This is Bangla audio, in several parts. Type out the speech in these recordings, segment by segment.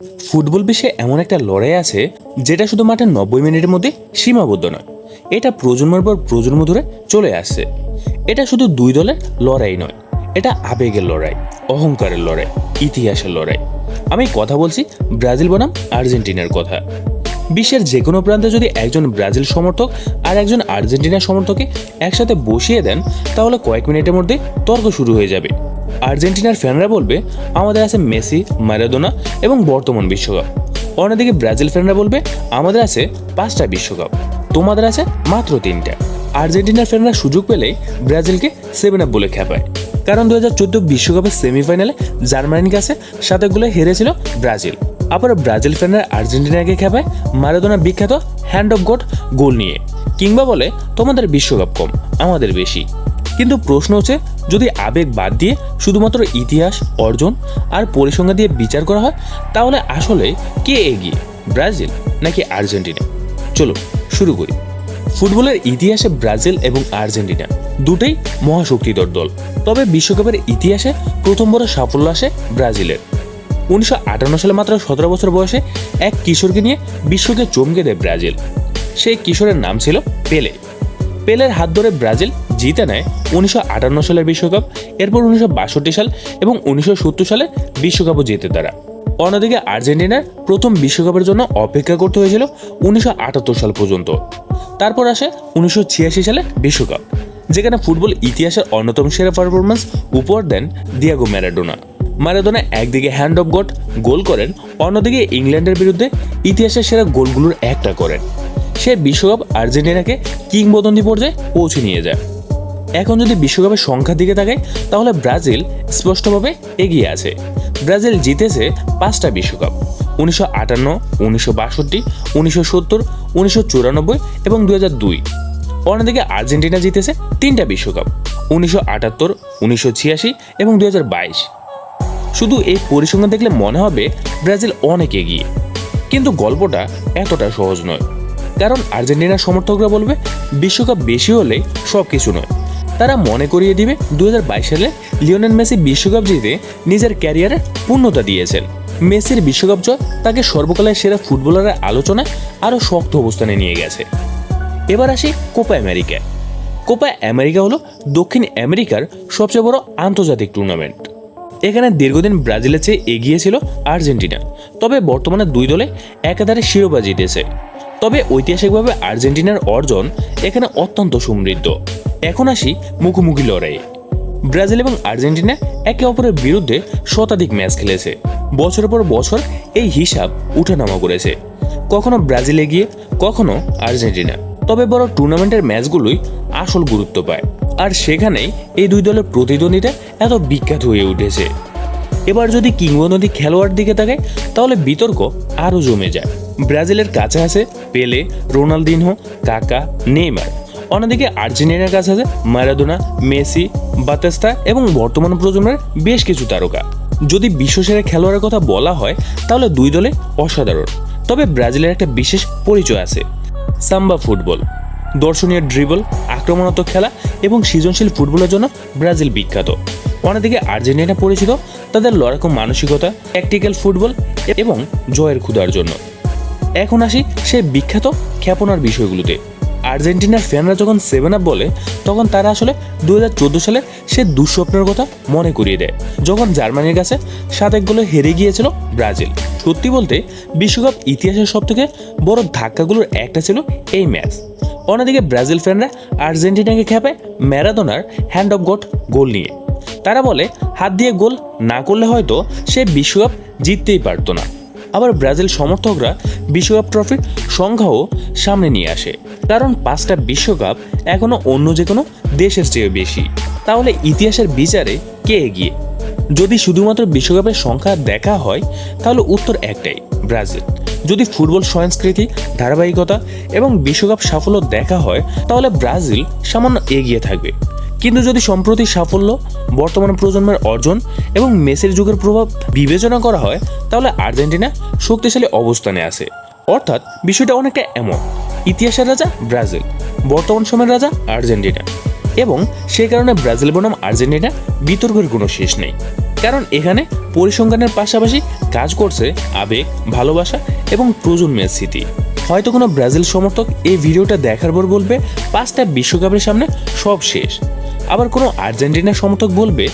ফুটবল বিশ্বে এমন একটা লড়াই আছে যেটা শুধু মাঠের 90 মিনিটের মধ্যে সীমাবদ্ধ নয়, এটা প্রজন্মের পর প্রজন্ম ধরে চলে আসছে। এটা শুধু দুই দলের লড়াই নয়, এটা আবেগের লড়াই, অহংকারের লড়াই, ইতিহাসের লড়াই। আমি কথা বলছি ব্রাজিল বনাম আর্জেন্টিনার কথা। বিশ্বের যে কোনো প্রান্তে যদি একজন ব্রাজিল সমর্থক আর একজন আর্জেন্টিনা সমর্থককে একসাথে বসিয়ে দেন, তাহলে কয়েক মিনিটের মধ্যে তর্ক শুরু হয়ে যাবে। আর্জেন্টিনার ফ্যানরা বলবে আমাদের আছে মেসি, ম্যারাডোনা এবং বর্তমান বিশ্বকাপ। অন্যদিকে ব্রাজিল ফ্যানরা বলবে আমাদের আছে 5টা বিশ্বকাপ, তোমাদের আছে মাত্র 3টা। আর্জেন্টিনার ফ্যানরা সুযোগ পেলেই ব্রাজিলকে 7 আপ বলে খেপায়, কারণ 2014 বিশ্বকাপের সেমিফাইনালে জার্মানির কাছে 7 গোলে হেরেছিল ব্রাজিল। আবার ব্রাজিল ফ্যানরা আর্জেন্টিনাকে খেপায় ম্যারাডোনা বিখ্যাত হ্যান্ড অফ গড গোল নিয়ে, কিংবা বলে তোমাদের বিশ্বকাপ কম, আমাদের বেশি। কিন্তু প্রশ্ন হচ্ছে, যদি আবেগ বাদ দিয়ে শুধুমাত্র ইতিহাস, অর্জন আর পরিসংখ্যান দিয়ে বিচার করা হয়, তাহলে আসলে কে এগিয়ে, ব্রাজিল নাকি আর্জেন্টিনা? চলো শুরু করি। ফুটবলের ইতিহাসে ব্রাজিল এবং আর্জেন্টিনা দুটোই মহাশক্তিধর দল। তবে বিশ্বকাপের ইতিহাসে প্রথম বড় সাফল্য আসে ব্রাজিলের। 1958 সালে মাত্র 17 বছর বয়সে এক কিশোরকে নিয়ে বিশ্বকে চমকে দেয় ব্রাজিল। সেই কিশোরের নাম ছিল পেলে। পেলের হাত ধরে ব্রাজিল জিতে নেয় 1958 সালের বিশ্বকাপ। এরপর 1962 সাল এবং 1970 সালে বিশ্বকাপও জিতে তারা। অন্যদিকে আর্জেন্টিনার প্রথম বিশ্বকাপের জন্য অপেক্ষা করতে হয়েছিল 1978 সাল পর্যন্ত। তারপর আসে 1986 সালে বিশ্বকাপ, যেখানে ফুটবল ইতিহাসের অন্যতম সেরা পারফরমেন্স উপহার দেন দিয়েগো ম্যারাডোনা। ম্যারাডোনা একদিকে হ্যান্ড অফ গড গোল করেন, অন্যদিকে ইংল্যান্ডের বিরুদ্ধে ইতিহাসের সেরা গোলগুলোর একটা করেন। সে বিশ্বকাপ আর্জেন্টিনাকে কিংবদন্তি পর্যায়ে পৌঁছে নিয়ে যায়। এখন যদি বিশ্বকাপের সংখ্যার দিকে তাকাই, তাহলে ব্রাজিল স্পষ্টভাবে এগিয়ে আছে। ব্রাজিল জিতেছে 5টা বিশ্বকাপ: 1958, 1962, 1970, 1994 এবং 2002। অন্যদিকে আর্জেন্টিনা জিতেছে 3টা বিশ্বকাপ: 1978, 1986 এবং 2022। শুধু এই পরিসংখ্যান দেখলে মনে হবে ব্রাজিল অনেক এগিয়ে, কিন্তু গল্পটা এতটা সহজ নয়। কারণ আর্জেন্টিনার সমর্থকরা বলবে বিশ্বকাপ বেশি হলে সব কিছু নয়। তারা মনে করিয়ে দিবে 2022 সালে লিওনেল মেসি বিশ্বকাপ জিতে নিজের ক্যারিয়ারের পূর্ণতা দিয়েছেন। মেসির বিশ্বকাপ জয় তাকে সর্বকালের সেরা ফুটবলারের আলোচনায় আরও শক্ত অবস্থানে নিয়ে গেছে। এবার আসি কোপা আমেরিকায়। কোপা আমেরিকা হলো দক্ষিণ আমেরিকার সবচেয়ে বড় আন্তর্জাতিক টুর্নামেন্ট। এখানে দীর্ঘদিন ব্রাজিলের চেয়ে এগিয়ে ছিল আর্জেন্টিনা, তবে বর্তমানে দুই দলে একাধারে শিরোপা জিতেছে। তবে ঐতিহাসিকভাবে আর্জেন্টিনার অর্জন এখানে অত্যন্ত সমৃদ্ধ। এখন আসি মুখোমুখি লড়াইয়ে। ব্রাজিল এবং আর্জেন্টিনা একে অপরের বিরুদ্ধে শতাধিক ম্যাচ খেলেছে। বছরের পর বছর এই হিসাব উঠানামা করেছে, কখনো ব্রাজিল এগিয়ে, কখনো আর্জেন্টিনা। তবে বড় টুর্নামেন্টের ম্যাচগুলোই আসল গুরুত্ব পায়, আর সেখানেই এই দুই দলের প্রতিদ্বন্দ্বিতা এত বিখ্যাত হয়ে উঠেছে। এবার যদি কিংবদন্তি খেলোয়াড় দিকে তাকায়, তাহলে বিতর্ক আরও জমে যায়। ব্রাজিলের কাছে আছে পেলে, রোনালদিনহো, কাকা, নেইমার। অন্যদিকে আর্জেন্টিনার কাছে আছে ম্যারাডোনা, মেসি, বাতেস্তা এবং বর্তমান প্রজন্মের বেশ কিছু তারকা। যদি বিশ্বসেরা খেলোয়াড়ের কথা বলা হয়, তাহলে দুই দলে অসাধারণ। তবে ব্রাজিলের একটা বিশেষ পরিচয় আছে, সাম্বা ফুটবল। দর্শনীয় ড্রিবল, আক্রমণাত্মক খেলা এবং সৃজনশীল ফুটবলের জন্য ব্রাজিল বিখ্যাত। অন্যদিকে আর্জেন্টিনা পরিচিত তাদের লড়াকু মানসিকতা, ট্যাকটিক্যাল ফুটবল এবং জয়ের ক্ষুধার জন্য। এখন আসি সেই বিখ্যাত ক্ষেপণার বিষয়গুলোতে। আর্জেন্টিনার ফ্যানরা যখন 7 আপ বলে, তখন তারা আসলে 2014 সালে সে দুঃস্বপ্নের কথা মনে করিয়ে দেয়, যখন জার্মানির কাছে 7 গোলে হেরে গিয়েছিল ব্রাজিল। সত্যি বলতে বিশ্বকাপ ইতিহাসের সবথেকে বড় ধাক্কাগুলোর একটা ছিল এই ম্যাচ। অন্যদিকে ব্রাজিল ফ্যানরা আর্জেন্টিনাকে খেপায় ম্যারাডোনার হ্যান্ড অফ গড গোল নিয়ে। তারা বলে হাত দিয়ে গোল না করলে হয়তো সে বিশ্বকাপ জিততেই পারতো না। আবার ব্রাজিল সমর্থকরা বিশ্বকাপ ট্রফির সংখ্যাও সামনে নিয়ে আসে, কারণ 5টা বিশ্বকাপ এখনও অন্য যে কোনো দেশের চেয়ে বেশি। তাহলে ইতিহাসের বিচারে কে এগিয়ে? যদি শুধুমাত্র বিশ্বকাপের সংখ্যা দেখা হয়, তাহলে উত্তর একটাই, ব্রাজিল। যদি ফুটবল সংস্কৃতি, ধারাবাহিকতা এবং বিশ্বকাপ সাফল্য দেখা হয়, তাহলে ব্রাজিল সামান্য এগিয়ে থাকবে। কিন্তু যদি সম্প্রতি সাফল্য, বর্তমান প্রজন্মের অর্জন এবং মেসির যুগের প্রভাব বিবেচনা করা হয়, তাহলে আর্জেন্টিনা শক্তিশালী অবস্থানে আছে। অর্থাৎ বিষয়টা অনেকটা এমন, ইতিহাসের রাজা ব্রাজিল, বর্তমান সময়ের রাজা আর্জেন্টিনা, এবং সেই কারণে ব্রাজিল বনাম আর্জেন্টিনা বিতর্কের কোনো শেষ নেই। কারণ এখানে পরিসংখ্যানের পাশাপাশি কাজ করছে আবেগ, ভালোবাসা এবং প্রজন্মের স্মৃতি। হয়তো কোনো ব্রাজিল সমর্থক এই ভিডিওটা দেখার পর বলবে 5টা বিশ্বকাপের সামনে সব শেষ। আবার কোনো আর্জেন্টিনা সমর্থক বলবে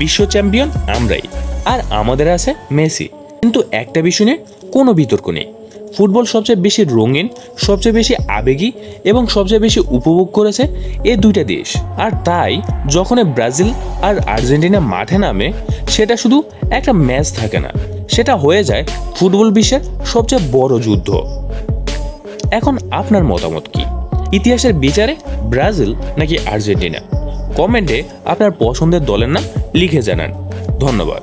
বিশ্ব চ্যাম্পিয়ন আমরাই, আর আমাদের আছে মেসি। কিন্তু একটা বিষয় নিয়ে কোনো বিতর্ক নেই, ফুটবল সবচেয়ে বেশি রঙিন, সবচেয়ে বেশি আবেগী এবং সবচেয়ে বেশি উপভোগ করেছে এই দুইটা দেশ। আর তাই যখন ব্রাজিল আর আর্জেন্টিনা মাঠে নামে, সেটা শুধু একটা ম্যাচ থাকে না, সেটা হয়ে যায় ফুটবল বিশ্বের সবচেয়ে বড় যুদ্ধ। এখন আপনার মতামত কি? ইতিহাসের বিচারে ব্রাজিল নাকি আর্জেন্টিনা? কমেন্টে আপনার পছন্দের দলের নাম লিখে জানান। ধন্যবাদ।